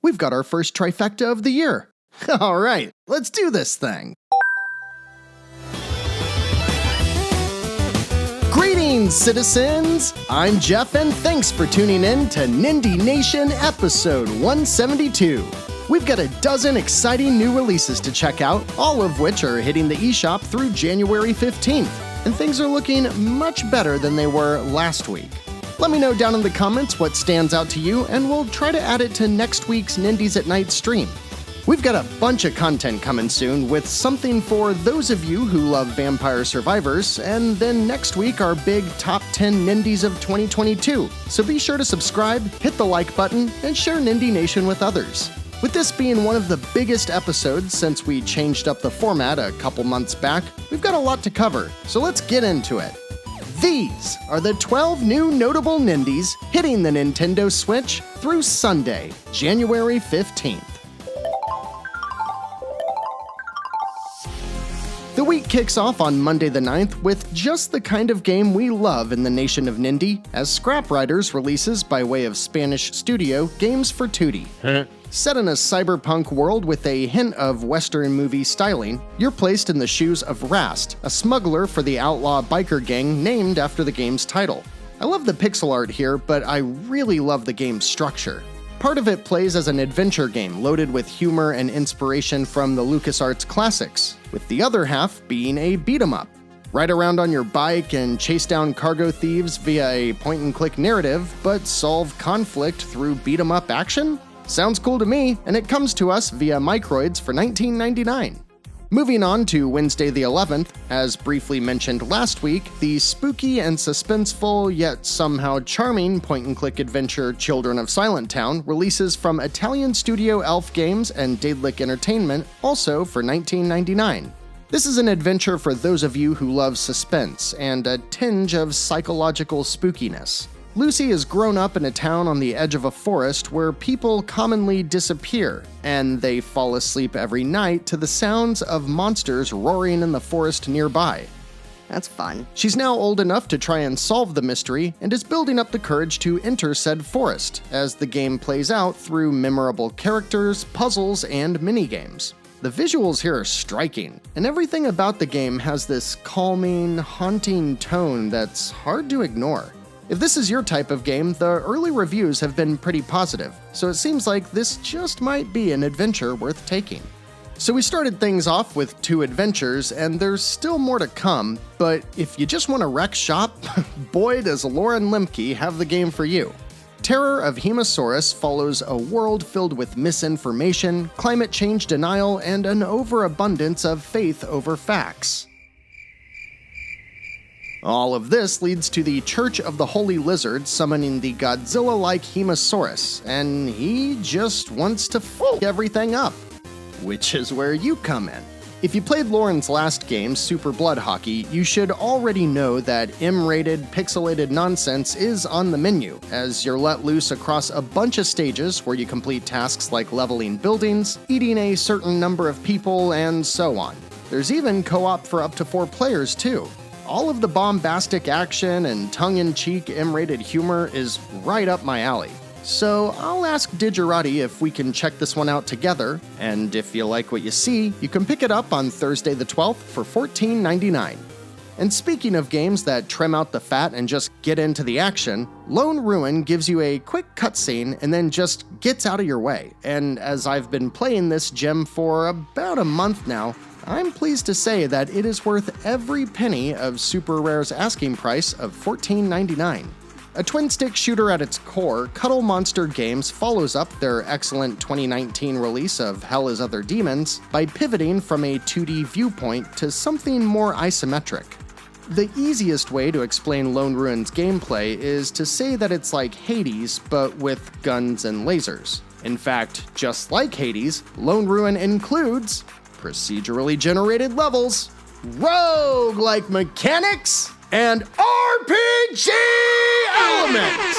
we've got our first trifecta of the year. Alright, let's do this thing. Greetings, citizens! I'm Jeff, and thanks for tuning in to Nindie Nation episode 172. We've got a dozen exciting new releases to check out, all of which are hitting the eShop through January 15th, and things are looking much better than they were last week. Let me know down in the comments what stands out to you, and we'll try to add it to next week's Nindies at Night stream. We've got a bunch of content coming soon, with something for those of you who love Vampire Survivors, and then next week our big Top 10 Nindies of 2022. So be sure to subscribe, hit the like button, and share Nindie Nation with others. With this being one of the biggest episodes since we changed up the format a couple months back, we've got a lot to cover, so let's get into it. These are the 12 new notable Nindies hitting the Nintendo Switch through Sunday, January 15th. The week kicks off on Monday the 9th with just the kind of game we love in the nation of Nindie, as Scrap Riders releases by way of Spanish studio Games for Tutti. Set in a cyberpunk world with a hint of Western movie styling, you're placed in the shoes of Rast, a smuggler for the outlaw biker gang named after the game's title. I love the pixel art here, but I really love the game's structure. Part of it plays as an adventure game loaded with humor and inspiration from the LucasArts classics, with the other half being a beat-em-up. Ride around on your bike and chase down cargo thieves via a point-and-click narrative, but solve conflict through beat-em-up action? Sounds cool to me, and it comes to us via Microids for $19.99. Moving on to Wednesday the 11th, as briefly mentioned last week, the spooky and suspenseful yet somehow charming point-and-click adventure Children of Silent Town releases from Italian studio Elf Games and Daedalic Entertainment, also for $19.99. This is an adventure for those of you who love suspense and a tinge of psychological spookiness. Lucy has grown up in a town on the edge of a forest where people commonly disappear, and they fall asleep every night to the sounds of monsters roaring in the forest nearby. That's fun. She's now old enough to try and solve the mystery, and is building up the courage to enter said forest, as the game plays out through memorable characters, puzzles, and minigames. The visuals here are striking, and everything about the game has this calming, haunting tone that's hard to ignore. If this is your type of game, the early reviews have been pretty positive, so it seems like this just might be an adventure worth taking. So we started things off with 2 adventures, and there's still more to come, but if you just want to wreck shop, boy does Lauren Lemke have the game for you. Terror of Hemosaurus follows a world filled with misinformation, climate change denial, and an overabundance of faith over facts. All of this leads to the Church of the Holy Lizard summoning the Godzilla-like Hemosaurus, and he just wants to f*** everything up. Which is where you come in. If you played Lauren's last game, Super Blood Hockey, you should already know that M-rated, pixelated nonsense is on the menu, as you're let loose across a bunch of stages where you complete tasks like leveling buildings, eating a certain number of people, and so on. There's even co-op for up to 4 players, too. All of the bombastic action and tongue-in-cheek M-rated humor is right up my alley. So I'll ask Digerati if we can check this one out together, and if you like what you see, you can pick it up on Thursday the 12th for $14.99. And speaking of games that trim out the fat and just get into the action, Lone Ruin gives you a quick cutscene and then just gets out of your way. And as I've been playing this gem for about a month now, I'm pleased to say that it is worth every penny of Super Rare's asking price of $14.99. A twin-stick shooter at its core, Cuddle Monster Games follows up their excellent 2019 release of Hell is Other Demons by pivoting from a 2D viewpoint to something more isometric. The easiest way to explain Lone Ruin's gameplay is to say that it's like Hades, but with guns and lasers. In fact, just like Hades, Lone Ruin includes procedurally generated levels, roguelike mechanics, and RPG elements!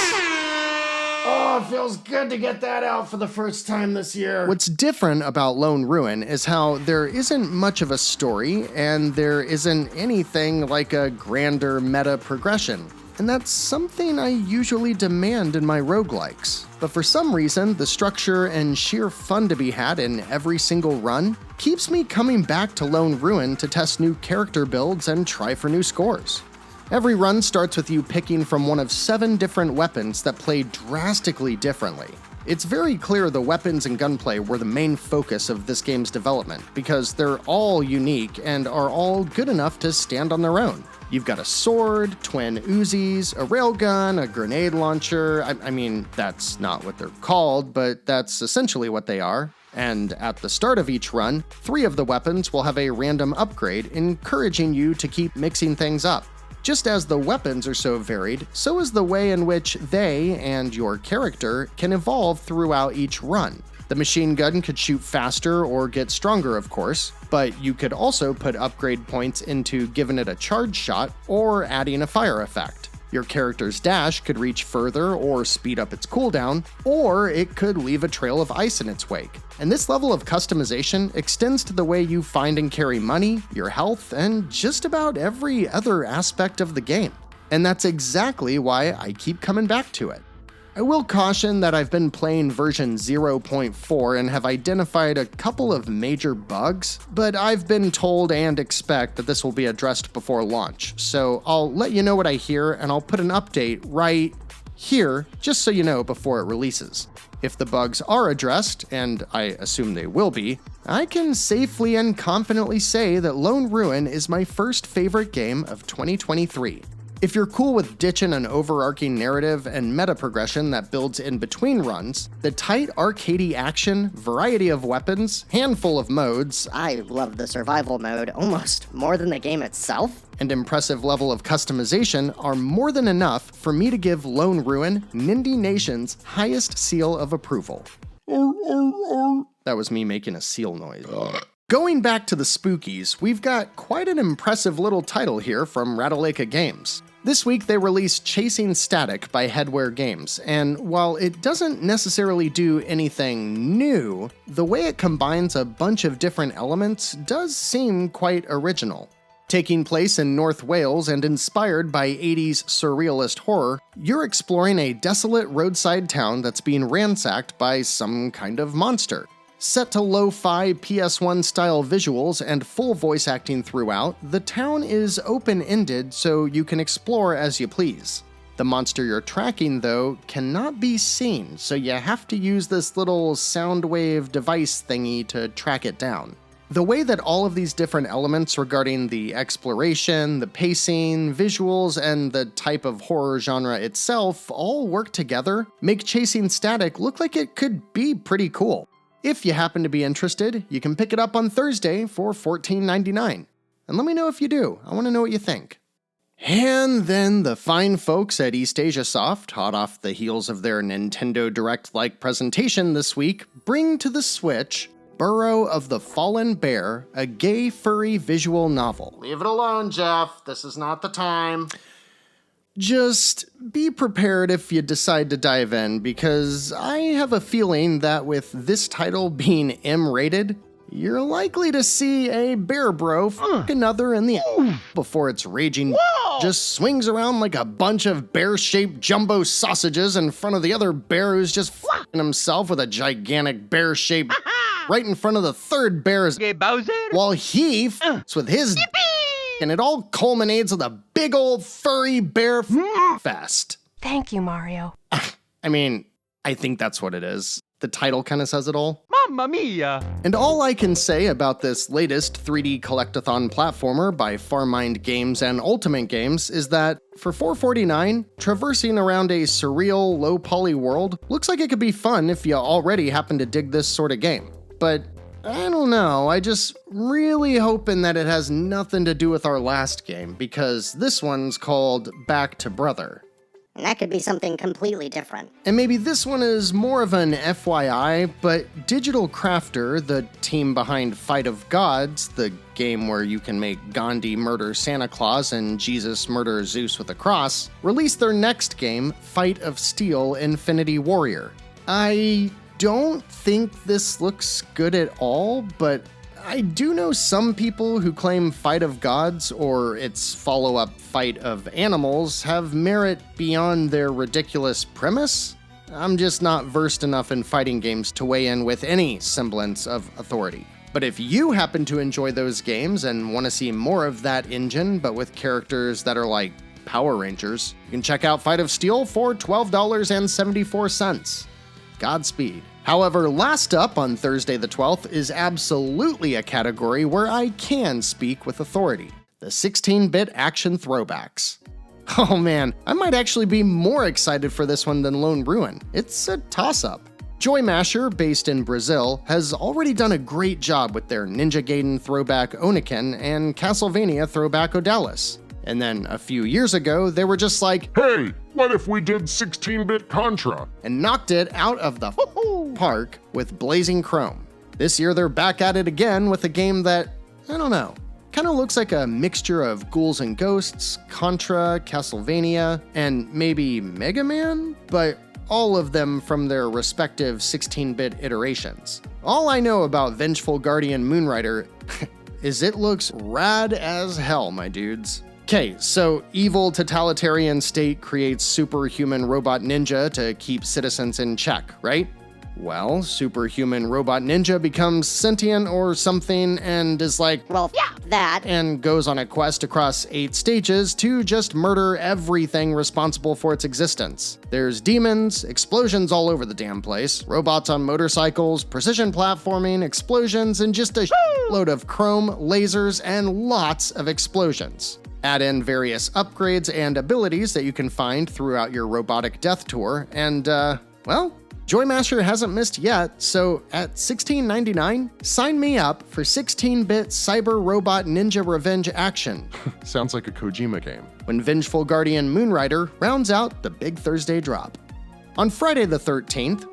Oh, it feels good to get that out for the first time this year. What's different about Lone Ruin is how there isn't much of a story, and there isn't anything like a grander meta progression. and that's something I usually demand in my roguelikes. But for some reason, the structure and sheer fun to be had in every single run keeps me coming back to Lone Ruin to test new character builds and try for new scores. Every run starts with you picking from one of 7 different weapons that play drastically differently. It's very clear the weapons and gunplay were the main focus of this game's development, because they're all unique and are all good enough to stand on their own. You've got a sword, twin Uzis, a railgun, a grenade launcher. I mean, that's not what they're called, but that's essentially what they are. And at the start of each run, 3 of the weapons will have a random upgrade, encouraging you to keep mixing things up. Just as the weapons are so varied, so is the way in which they and your character can evolve throughout each run. The machine gun could shoot faster or get stronger, of course, but you could also put upgrade points into giving it a charge shot or adding a fire effect. Your character's dash could reach further or speed up its cooldown, or it could leave a trail of ice in its wake. And this level of customization extends to the way you find and carry money, your health, and just about every other aspect of the game. And that's exactly why I keep coming back to it. I will caution that I've been playing version 0.4 and have identified a couple of major bugs, but I've been told and expect that this will be addressed before launch, so I'll let you know what I hear and I'll put an update right here just so you know before it releases. If the bugs are addressed, and I assume they will be, I can safely and confidently say that Lone Ruin is my first favorite game of 2023. If you're cool with ditching an overarching narrative and meta progression that builds in between runs, the tight arcadey action, variety of weapons, handful of modes, I love the survival mode almost more than the game itself, and impressive level of customization are more than enough for me to give Lone Ruin Nindie Nation's highest seal of approval. That was me making a seal noise. Going back to the spookies, we've got quite an impressive little title here from Ratalaika Games. This week they released Chasing Static by Headwear Games, and while it doesn't necessarily do anything new, the way it combines a bunch of different elements does seem quite original. Taking place in North Wales and inspired by 80s surrealist horror, you're exploring a desolate roadside town that's being ransacked by some kind of monster. Set to lo-fi PS1-style visuals and full voice acting throughout, the town is open-ended so you can explore as you please. The monster you're tracking, though, cannot be seen, so you have to use this little sound wave device thingy to track it down. The way that all of these different elements regarding the exploration, the pacing, visuals, and the type of horror genre itself all work together make Chasing Static look like it could be pretty cool. If you happen to be interested, you can pick it up on Thursday for $14.99. And let me know if you do. I want to know what you think. And then the fine folks at East Asia Soft, hot off the heels of their Nintendo Direct-like presentation this week, bring to the Switch Burrow of the Fallen Bear, a gay furry visual novel. Leave it alone, Jeff. This is not the time. Just be prepared if you decide to dive in, because I have a feeling that with this title being M-rated, you're likely to see a bear bro fuck another in the before its raging just swings around like a bunch of bear-shaped jumbo sausages in front of the other bear who's just fucking himself with a gigantic bear-shaped right in front of the third bear's while he fucks with his and it all culminates with a big old furry bear fest. Thank you, Mario. I mean, I think that's what it is. The title kind of says it all. Mamma mia! And all I can say about this latest 3D collectathon platformer by Farmind Games and Ultimate Games is that for $4.49, traversing around a surreal, low-poly world looks like it could be fun if you already happen to dig this sort of game. But I don't know, I just really hoping that it has nothing to do with our last game, because this one's called Back to Brother. and that could be something completely different. And maybe this one is more of an FYI, but Digital Crafter, the team behind Fight of Gods, the game where you can make Gandhi murder Santa Claus and Jesus murder Zeus with a cross, released their next game, Fight of Steel Infinity Warrior. I don't think this looks good at all, but I do know some people who claim Fight of Gods, or its follow-up Fight of Animals, have merit beyond their ridiculous premise. I'm just not versed enough in fighting games to weigh in with any semblance of authority. But if you happen to enjoy those games and want to see more of that engine, but with characters that are like Power Rangers, you can check out Fight of Steel for $12.74. Godspeed. However, last up on Thursday the 12th is absolutely a category where I can speak with authority: the 16-bit action throwbacks. Oh man, I might actually be more excited for this one than Lone Ruin. It's a toss-up. Joy Masher, based in Brazil, has already done a great job with their Ninja Gaiden throwback Oniken and Castlevania throwback Odalis. And then a few years ago, they were just like, hey, what if we did 16-bit Contra? And knocked it out of the park with Blazing Chrome. This year they're back at it again with a game that, I don't know, kind of looks like a mixture of Ghouls and Ghosts, Contra, Castlevania, and maybe Mega Man, but all of them from their respective 16-bit iterations. All I know about Vengeful Guardian Moonrider is it looks rad as hell, my dudes. Okay, so evil totalitarian state creates superhuman robot ninja to keep citizens in check, right? Well, superhuman robot ninja becomes sentient or something and is like, Well, yeah, that. and goes on a quest across 8 stages to just murder everything responsible for its existence. There's demons, explosions all over the damn place, robots on motorcycles, precision platforming, explosions, and just a load of chrome, lasers, and lots of explosions. Add in various upgrades and abilities that you can find throughout your robotic death tour, and, well, Joy Masher hasn't missed yet, so at $16.99, sign me up for 16-bit Cyber Robot Ninja Revenge action. Sounds like a Kojima game. When Vengeful Guardian Moonrider rounds out the big Thursday drop. On Friday the 13th,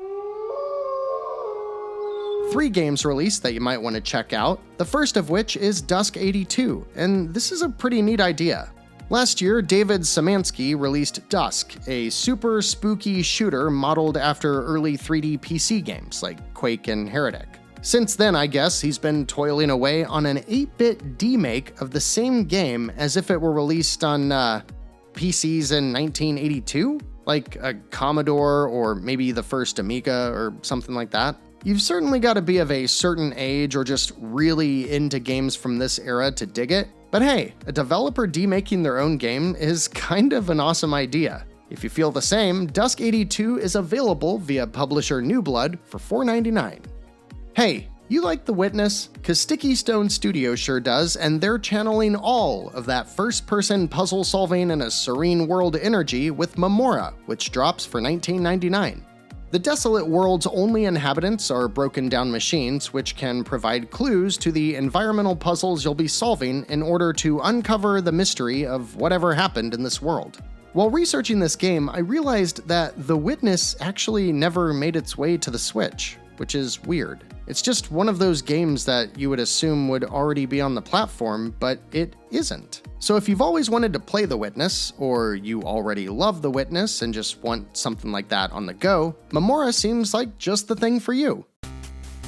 3 games released that you might want to check out, the first of which is Dusk 82, and this is a pretty neat idea. Last year, David Szymanski released Dusk, a super spooky shooter modeled after early 3D PC games like Quake and Heretic. Since then, I guess, he's been toiling away on an 8-bit demake of the same game as if it were released on PCs in 1982? Like a Commodore or maybe the first Amiga or something like that. You've certainly got to be of a certain age or just really into games from this era to dig it. But hey, a developer demaking their own game is kind of an awesome idea. If you feel the same, Dusk 82 is available via publisher New Blood for $4.99. Hey, you like The Witness? 'Cause Sticky Stone Studio sure does, and they're channeling all of that first-person puzzle-solving in a serene world energy with Memora, which drops for $19.99. The desolate world's only inhabitants are broken-down machines which can provide clues to the environmental puzzles you'll be solving in order to uncover the mystery of whatever happened in this world. While researching this game, I realized that The Witness actually never made its way to the Switch, which is weird. It's just one of those games that you would assume would already be on the platform, but it isn't. So if you've always wanted to play The Witness, or you already love The Witness and just want something like that on the go, Memora seems like just the thing for you.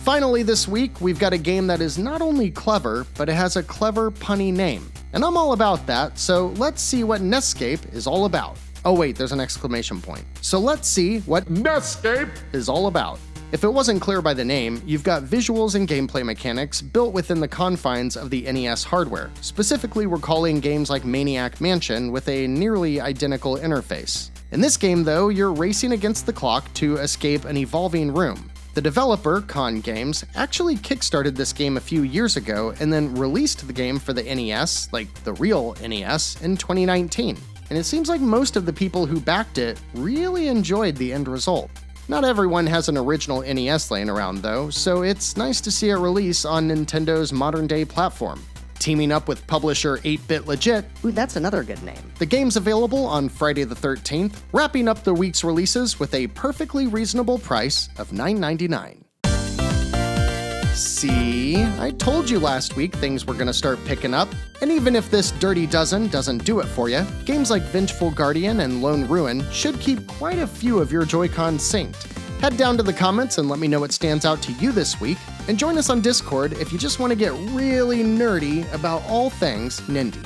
Finally this week, we've got a game that is not only clever, but it has a clever, punny name. And I'm all about that, so let's see what Nescape is all about. Oh wait, there's an exclamation point. So let's see what Nescape is all about. If it wasn't clear by the name, you've got visuals and gameplay mechanics built within the confines of the NES hardware, specifically recalling games like Maniac Mansion with a nearly identical interface. In this game, though, you're racing against the clock to escape an evolving room. The developer, Con Games, actually kickstarted this game a few years ago and then released the game for the NES, like the real NES, in 2019. And it seems like most of the people who backed it really enjoyed the end result. Not everyone has an original NES laying around though, so it's nice to see it release on Nintendo's modern-day platform. Teaming up with publisher 8-Bit Legit, Ooh, that's another good name. the game's available on Friday the 13th, wrapping up the week's releases with a perfectly reasonable price of $9.99. See, I told you last week things were gonna start picking up, and even if this dirty dozen doesn't do it for you, games like Vengeful Guardian and Lone Ruin should keep quite a few of your Joy-Cons synced. Head down to the comments and let me know what stands out to you this week, and join us on Discord if you just want to get really nerdy about all things Nindie.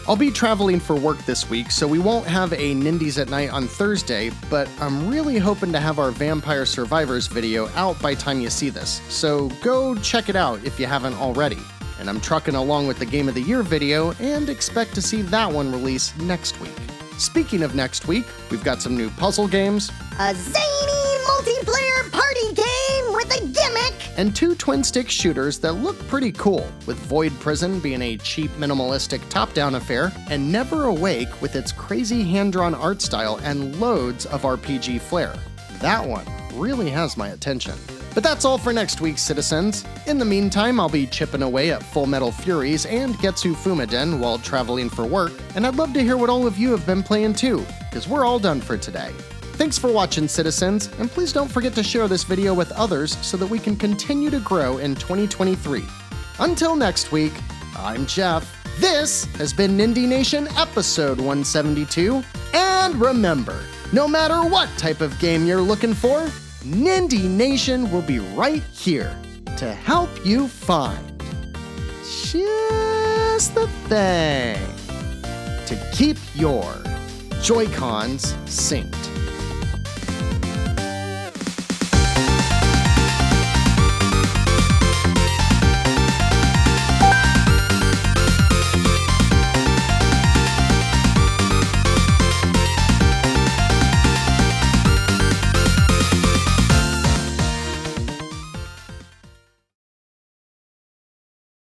I'll be traveling for work this week, so we won't have a Nindies at Night on Thursday, but I'm really hoping to have our Vampire Survivors video out by time you see this, so go check it out if you haven't already. And I'm trucking along with the Game of the Year video and expect to see that one release next week. Speaking of next week, we've got some new puzzle games, A zany multiplayer party game with a gimmick! and 2 twin-stick shooters that look pretty cool, with Void Prison being a cheap, minimalistic top-down affair, and Never Awake with its crazy hand-drawn art style and loads of RPG flair. That one really has my attention. But that's all for next week, citizens. In the meantime, I'll be chipping away at Full Metal Furies and Getsu Fumaden while traveling for work, and I'd love to hear what all of you have been playing too, because we're all done for today. Thanks for watching, citizens, and please don't forget to share this video with others so that we can continue to grow in 2023. Until next week, I'm Jeff. This has been Nindie Nation episode 172, and remember, no matter what type of game you're looking for, Nindie Nation will be right here to help you find just the thing to keep your Joy-Cons synced.